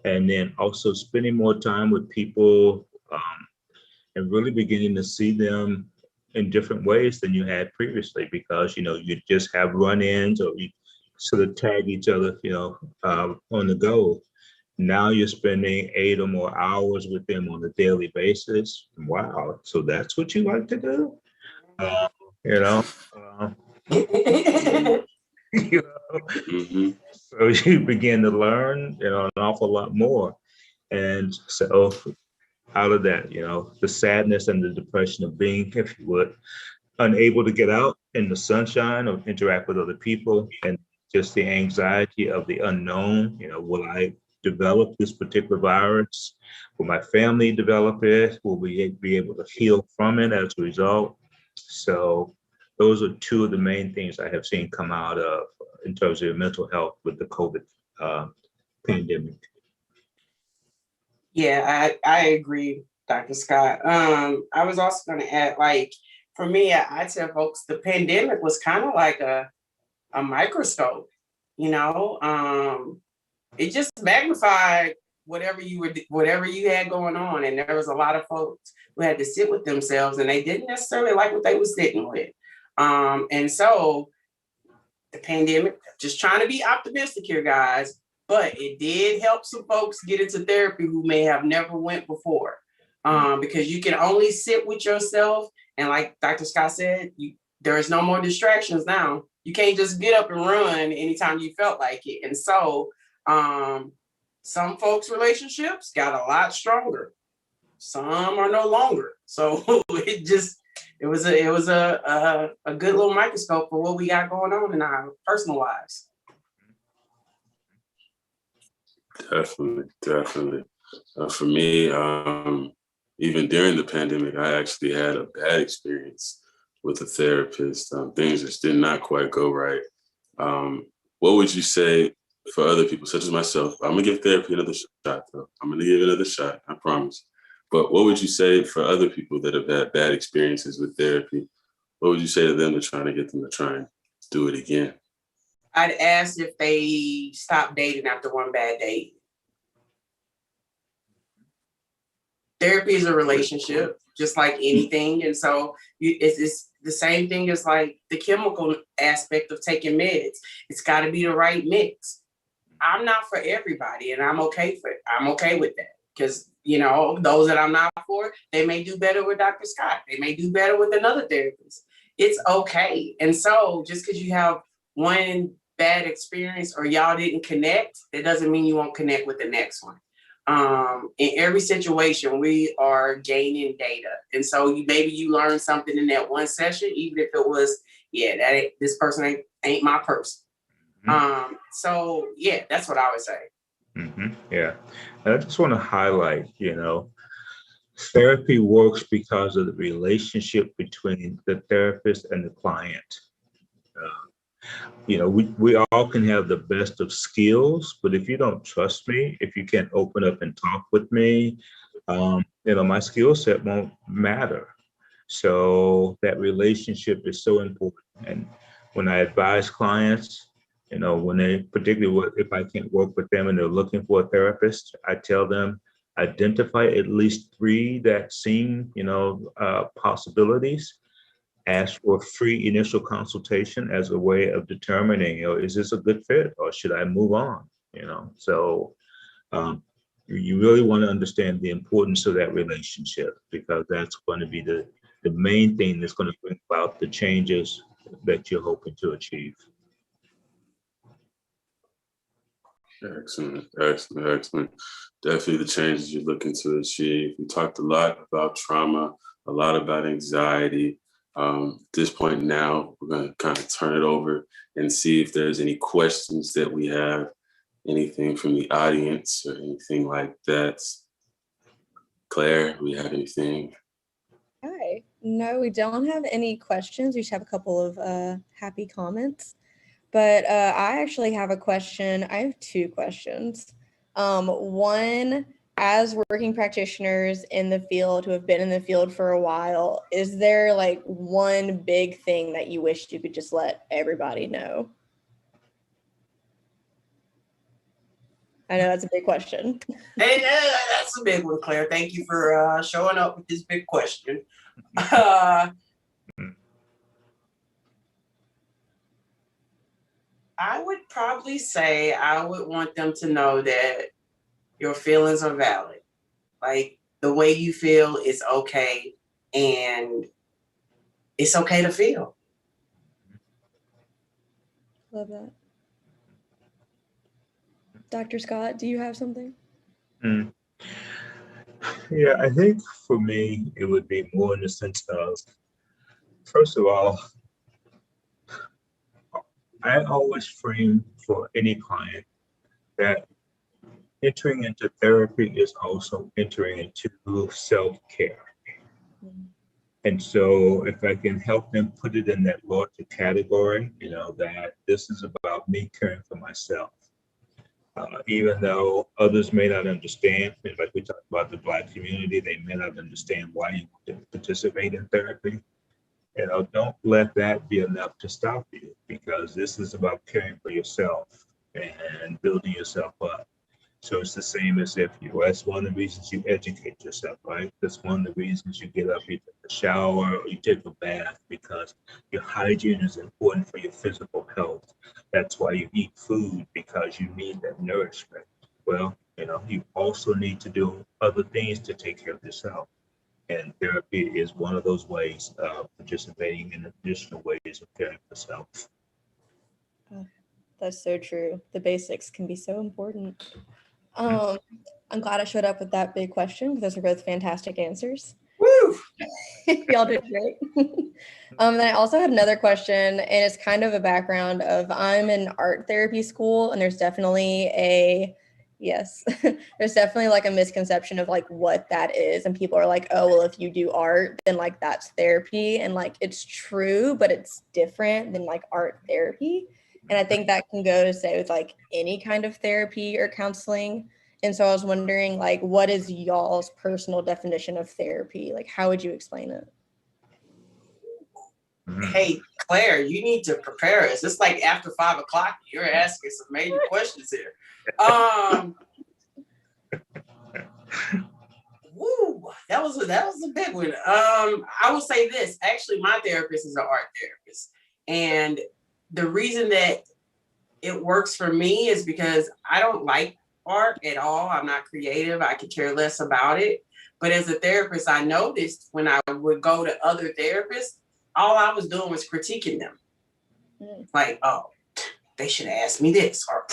and then also spending more time with people and really beginning to see them in different ways than you had previously, because, you just have run-ins or you sort of tag each other, on the go. Now you're spending 8 or more hours with them on a daily basis. Wow. So that's what you like to do? Mm-hmm. So you begin to learn, an awful lot more. And so out of that, the sadness and the depression of being, if you would, unable to get out in the sunshine or interact with other people, and just the anxiety of the unknown. Will I develop this particular virus? Will my family develop it? Will we be able to heal from it as a result? So those are 2 of the main things I have seen come out of in terms of mental health with the COVID pandemic. Yeah, I agree, Dr. Scott. I was also going to add, for me, I tell folks the pandemic was kind of like a microscope. It just magnified whatever you had going on, and there was a lot of folks who had to sit with themselves, and they didn't necessarily like what they were sitting with. And so the pandemic, just trying to be optimistic here, guys, but it did help some folks get into therapy who may have never went before, because you can only sit with yourself. And like Dr. Scott said, there is no more distractions now. You can't just get up and run anytime you felt like it. And so some folks' relationships got a lot stronger. Some are no longer. So it was a good little microscope for what we got going on in our personal lives. Definitely. For me, even during the pandemic, I actually had a bad experience with a therapist. Things just did not quite go right. what would you say for other people, such as myself? I'm gonna give therapy another shot, though. I'm gonna give it another shot, I promise. But what would you say for other people that have had bad experiences with therapy? What would you say to them to try to get them to try and do it again? I'd ask if they stop dating after one bad date. Therapy is a relationship, just like anything. And so it's the same thing as like the chemical aspect of taking meds. It's got to be the right mix. I'm not for everybody, and I'm okay with that. Because, you know, those that I'm not for, they may do better with Dr. Scott. They may do better with another therapist. It's okay. And so just because you have one bad experience or y'all didn't connect, that doesn't mean you won't connect with the next one. In every situation, we are gaining data. And so maybe you learn something in that one session, even if it was, this person ain't my person. So yeah, that's what I would say. Yeah. And I just want to highlight, therapy works because of the relationship between the therapist and the client. We all can have the best of skills, but if you don't trust me, if you can't open up and talk with me, my skill set won't matter. So that relationship is so important. And when I advise clients, when they, particularly if I can't work with them and they're looking for a therapist, I tell them, identify at least 3 that seem, possibilities. Ask for a free initial consultation as a way of determining, is this a good fit or should I move on? So you really want to understand the importance of that relationship, because that's going to be the main thing that's going to bring about the changes that you're hoping to achieve. Excellent. Definitely the changes you're looking to achieve. We talked a lot about trauma, a lot about anxiety. At this point now, we're going to kind of turn it over and see if there's any questions that we have, anything from the audience or anything like that. Claire, do we have anything? Hi. No, we don't have any questions. We just have a couple of happy comments. But I actually have a question. I have 2 questions. One, as working practitioners in the field who have been in the field for a while, is there like one big thing that you wish you could just let everybody know? I know that's a big question. Hey, that's a big one, Claire. Thank you for showing up with this big question. I would probably say I would want them to know that your feelings are valid. Like, the way you feel is okay, and it's okay to feel. Love that. Dr. Scott, do you have something? Yeah, I think for me, it would be more in the sense of, first of all, I always frame for any client that entering into therapy is also entering into self-care. And so if I can help them put it in that larger category, that this is about me caring for myself. Even though others may not understand, like we talked about the Black community, they may not understand why you want to participate in therapy. Don't let that be enough to stop you, because this is about caring for yourself and building yourself up. So it's the same as that's one of the reasons you educate yourself, right? That's one of the reasons you get up, you take a shower, or you take a bath, because your hygiene is important for your physical health. That's why you eat food, because you need that nourishment. Well, you also need to do other things to take care of yourself. And therapy is one of those ways of participating in additional ways of caring for self. Oh, that's so true. The basics can be so important. I'm glad I showed up with that big question, because those are both fantastic answers. Woo! Y'all did great. Then I also had another question, and it's kind of a background of, I'm in art therapy school, and there's definitely there's definitely like a misconception of like what that is. And people are like, oh, well, if you do art, then like that's therapy. And like, it's true, but it's different than like art therapy. And I think that can go to say with like any kind of therapy or counseling. And so I was wondering, like, what is y'all's personal definition of therapy? Like, how would you explain it? Hey, Claire, you need to prepare us. It's like after 5 o'clock. You're asking some major questions here. Woo, that was a big one. I will say this. Actually, my therapist is an art therapist, and the reason that it works for me is because I don't like art at all. I'm not creative. I could care less about it. But as a therapist, I noticed when I would go to other therapists, all I was doing was critiquing them. Like, oh, they should have asked me this. Or,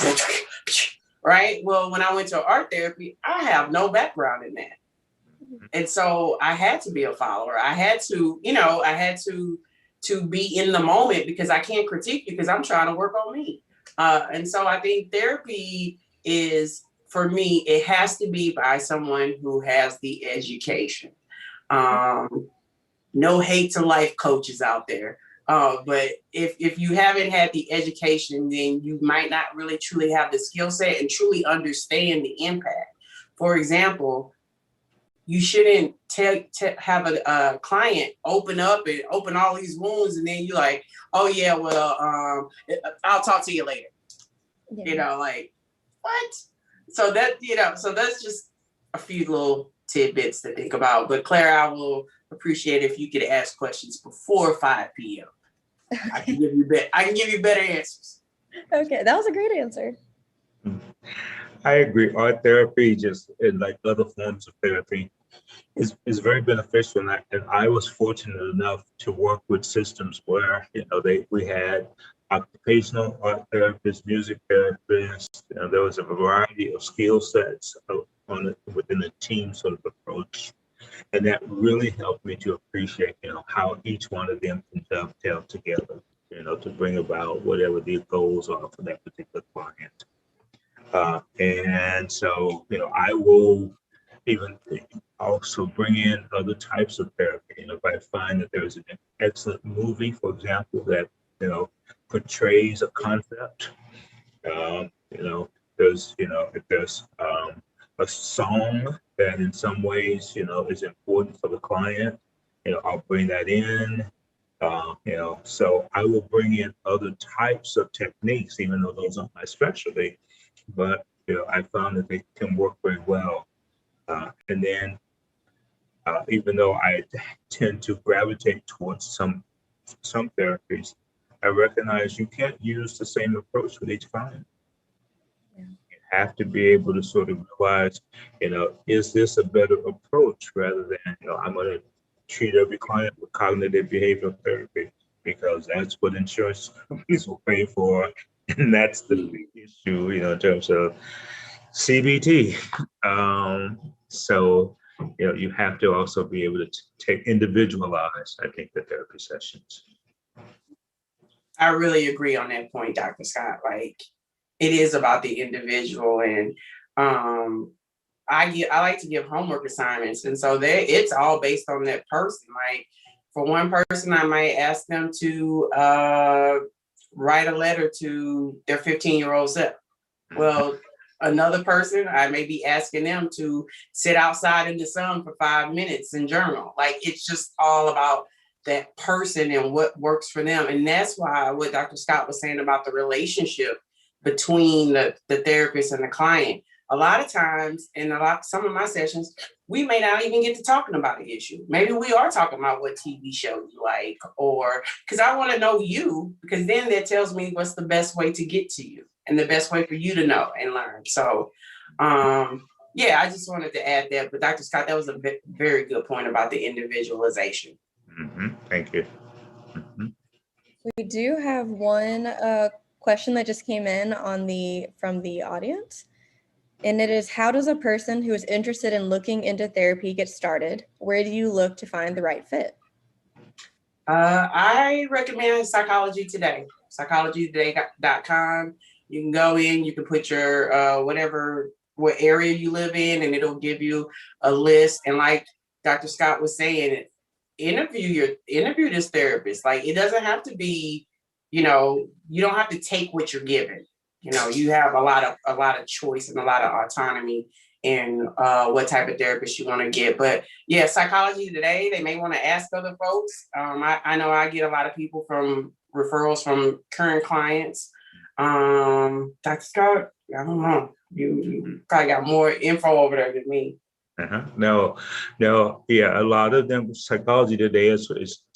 right? Well, when I went to art therapy, I have no background in that. And so I had to be a follower. I had to be in the moment because I can't critique you because I'm trying to work on me. And so I think therapy is, for me, it has to be by someone who has the education. No hate to life coaches out there. But if you haven't had the education, then you might not really truly have the skill set and truly understand the impact. For example, you shouldn't have a client open up and open all these wounds, and then you're like, oh yeah, well, I'll talk to you later. Yeah. Like, what? So that's just a few little tidbits to think about. But Claire, I will appreciate if you could ask questions before 5 p.m. I can give you better answers. Okay, that was a great answer. I agree. Art therapy, just like other forms of therapy, is very beneficial. And I was fortunate enough to work with systems where we had occupational art therapists, music therapists. There was a variety of skill sets within a team sort of approach. And that really helped me to appreciate, how each one of them can dovetail together, to bring about whatever the goals are for that particular client. And so, I will even also bring in other types of therapy. If I find that there's an excellent movie, for example, that, portrays a concept, if there's a song that in some ways, is important for the client, I'll bring that in. So I will bring in other types of techniques, even though those aren't my specialty, but I found that they can work very well. And then even though I tend to gravitate towards some therapies, I recognize you can't use the same approach with each client. Yeah. You have to be able to sort of realize, is this a better approach rather than, I'm going to treat every client with cognitive behavioral therapy because that's what insurance companies will pay for. And that's the big issue, in terms of CBT. So, you have to also be able to take individualize, I think, the therapy sessions. I really agree on that point, Dr. Scott. Like, it is about the individual, and I like to give homework assignments, and so it's all based on that person. Like, for one person, I might ask them to write a letter to their 15-year-old self. Well, another person, I may be asking them to sit outside in the sun for 5 minutes and journal. Like, it's just all about that person and what works for them. And that's why what Dr. Scott was saying about the relationship between the therapist and the client. A lot of times in some of my sessions, we may not even get to talking about the issue. Maybe we are talking about what TV show you like, or because I want to know you, because then that tells me what's the best way to get to you and the best way for you to know and learn. So, I just wanted to add that. But Dr. Scott, that was a very good point about the individualization. Mm-hmm. Thank you. Mm-hmm. We do have one question that just came in from the audience. And it is, how does a person who is interested in looking into therapy get started? Where do you look to find the right fit? I recommend Psychology Today, psychologytoday.com. You can go in, you can put your what area you live in, and it'll give you a list. And like Dr. Scott was saying, interview this therapist. Like, it doesn't have to be you know, you don't have to take what you're given. You know, you have a lot of choice and a lot of autonomy in what type of therapist you want to get. But yeah, psychology today, they may want to ask other folks. I know I get a lot of people from referrals from current clients. Dr. Scott, I don't know. You probably got more info over there than me. No, yeah, a lot of them, psychology today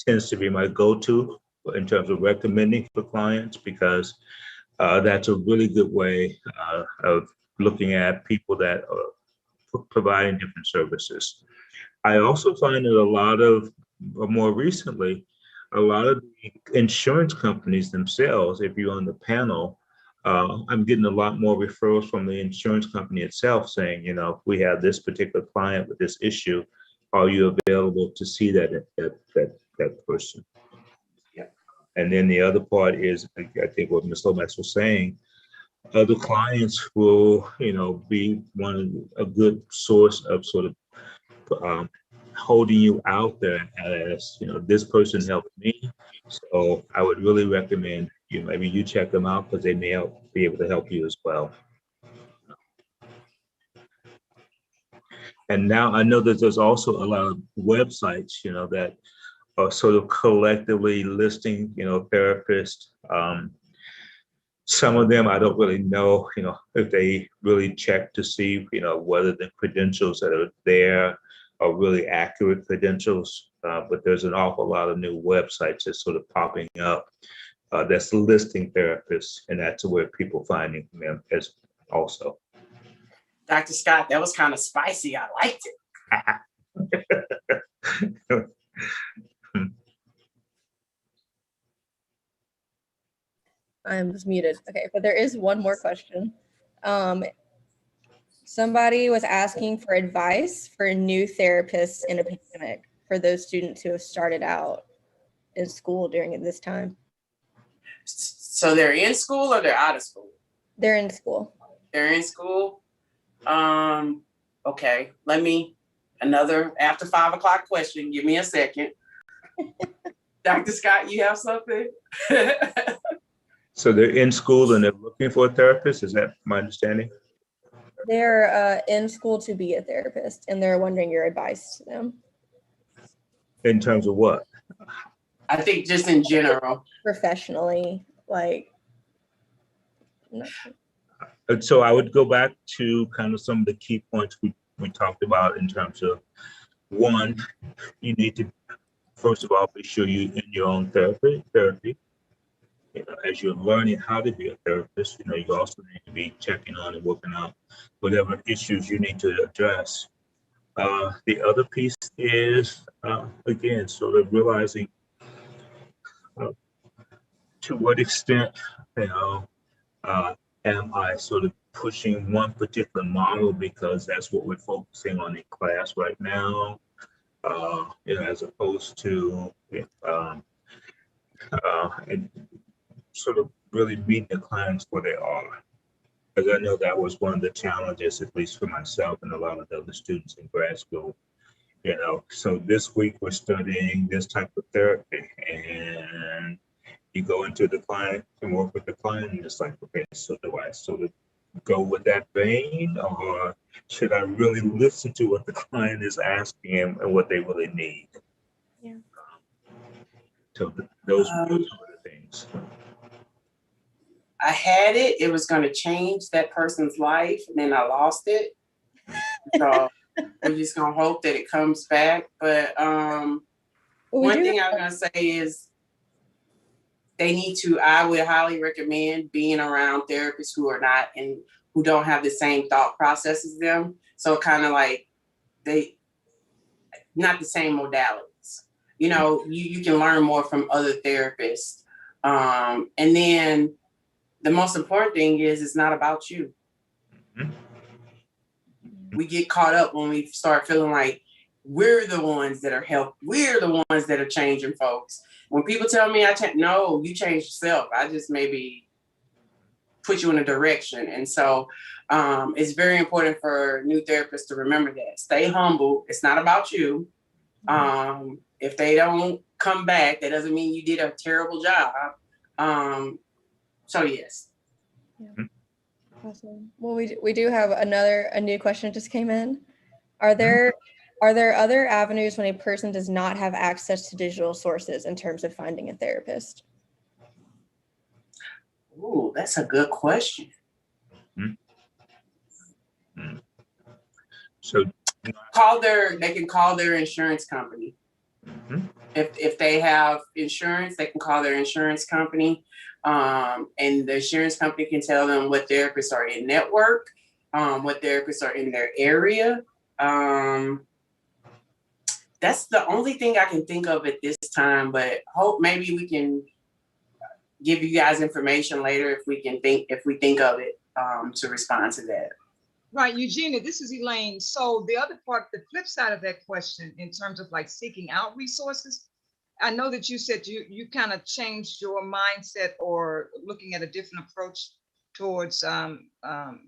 tends to be my go-to in terms of recommending for clients, because that's a really good way of looking at people that are providing different services. I also find that more recently, a lot of the insurance companies themselves, if you're on the panel, I'm getting a lot more referrals from the insurance company itself saying, you know, if we have this particular client with this issue, are you available to see that person? Yeah. And then the other part is, I think what Ms. Lomax was saying, other clients will, you know, be a good source of sort of holding you out there as, you know, this person helped me. So I would really recommend maybe you check them out, because they may be able to help you as well. And now I know that there's also a lot of websites, you know, that are sort of collectively listing, you know, therapists. Some of them I don't really know, you know, if they really check to see, you know, whether the credentials that are there are really accurate credentials. But there's an awful lot of new websites that's sort of popping up that's listing therapists, and that's where people finding them as also. Dr. Scott, that was kind of spicy. I liked it. I was muted. Okay, but there is one more question. Somebody was asking for advice for new therapists in a pandemic for those students who have started out in school during this time. So they're in school or they're out of school? They're in school. They're in school. Okay, another after 5 o'clock question. Give me a second. Dr. Scott, you have something? So they're in school and they're looking for a therapist. Is that my understanding? They're in school to be a therapist, and they're wondering your advice to them. In terms of what? I think just in general. Professionally, like. No. So I would go back to kind of some of the key points we talked about in terms of, one, you need to, first of all, be sure you're in your own therapy. You know, as you're learning how to be a therapist, you know, you also need to be checking on and working out whatever issues you need to address. The other piece is, again, sort of realizing to what extent, you know, am I sort of pushing one particular model because that's what we're focusing on in class right now, you know, as opposed to and sort of really meeting the clients where they are. Because I know that was one of the challenges, at least for myself and a lot of the other students in grad school. You know, so this week we're studying this type of therapy, and you go into the client and work with the client, and it's like, okay, so do I sort of go with that vein, or should I really listen to what the client is asking and what they really need? Yeah. So those are the things. I had it. It was going to change that person's life, and then I lost it. So we're just going to hope that it comes back. But one thing I was going to say is I would highly recommend being around therapists who are not and who don't have the same thought process as them. So kind of like not the same modalities. You know, you can learn more from other therapists. And then the most important thing is it's not about you. Mm-hmm. We get caught up when we start feeling like we're the ones that are helping. We're the ones that are changing folks. When people tell me no, you changed yourself. I just maybe put you in a direction. And so it's very important for new therapists to remember that. Stay humble. It's not about you. If they don't come back, that doesn't mean you did a terrible job. So yes. Awesome. Well, we do have a new question just came in. Are there other avenues when a person does not have access to digital sources in terms of finding a therapist? Ooh, that's a good question. So They can call their insurance company. If they have insurance, they can call their insurance company. And the insurance company can tell them what therapists are in network, what therapists are in their area. That's the only thing I can think of at this time, but hope maybe we can give you guys information later if we think of it to respond to that. Right, Eugenia, this is Elaine. So the other part, the flip side of that question in terms of like seeking out resources, I know that you said you kind of changed your mindset or looking at a different approach towards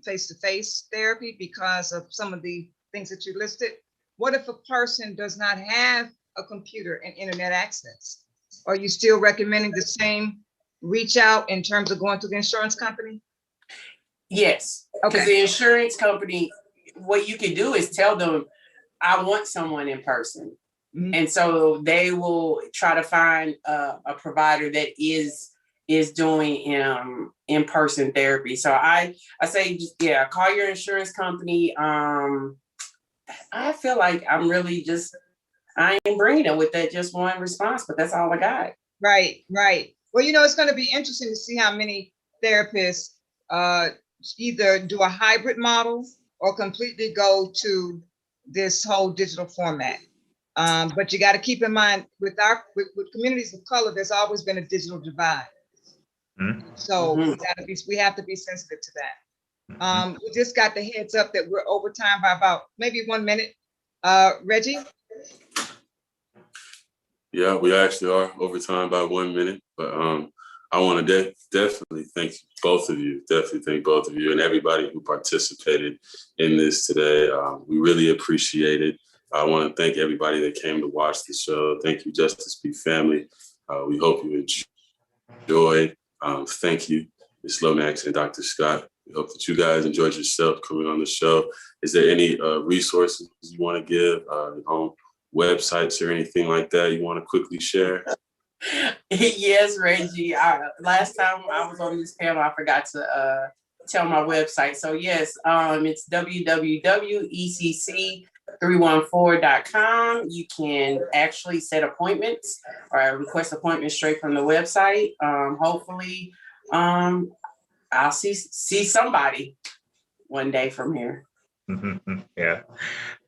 face-to-face therapy because of some of the things that you listed. What if a person does not have a computer and internet access? Are you still recommending the same reach out in terms of going to the insurance company? Yes, because the insurance company, what you can do is tell them, I want someone in person. Mm-hmm. And so they will try to find a provider that is doing in-person therapy. So I say, call your insurance company. I feel like I ain't bringing it with that just one response, but that's all I got. Right. Well, it's going to be interesting to see how many therapists either do a hybrid model or completely go to this whole digital format. But you got to keep in mind with communities of color, there's always been a digital divide. Mm-hmm. So we have to be sensitive to that. We just got the heads up that we're over time by about maybe 1 minute. Reggie? Yeah, we actually are over time by 1 minute, but I want to definitely thank both of you. Definitely thank both of you and everybody who participated in this today. We really appreciate it. I want to thank everybody that came to watch the show. Thank you, Justice Beat family. We hope you enjoyed. Thank you, Ms. Lomax and Dr. Scott. We hope that you guys enjoyed yourself coming on the show. Is there any resources you want to give, on websites or anything like that you want to quickly share? Yes, Reggie. Last time I was on this panel, I forgot to tell my website. So yes, it's www.ecc314.com. You can actually set appointments or request appointments straight from the website. Hopefully, I'll see somebody one day from here. Yeah,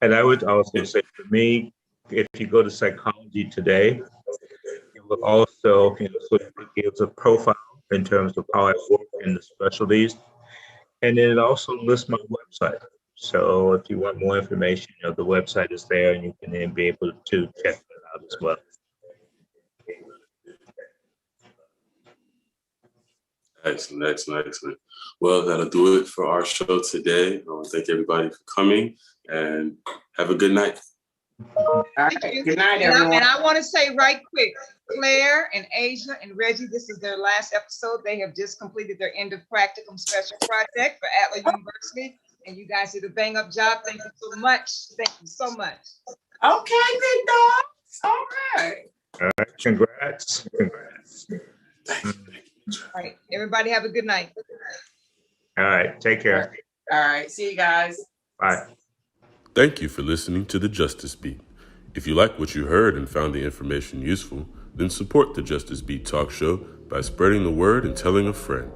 and I would also say for me, if you go to Psychology Today, it will also, so it gives a profile in terms of how I work in the specialties. And then it also lists my website. So if you want more information, the website is there and you can then be able to check that out as well. Excellent. Well, that'll do it for our show today. I want to thank everybody for coming and have a good night. All right. Good night, everyone. And I want to say right quick, Claire and Asia and Reggie, this is their last episode. They have just completed their end of practicum special project for Adler University. And you guys did a bang up job. Thank you so much. Thank you so much. Okay, big dogs. All right. All right. Congrats. All right. Everybody have a good night. All right. Take care. All right. See you guys. Bye. Thank you for listening to the Justice Beat. If you like what you heard and found the information useful, then support the Justice Beat Talk Show by spreading the word and telling a friend.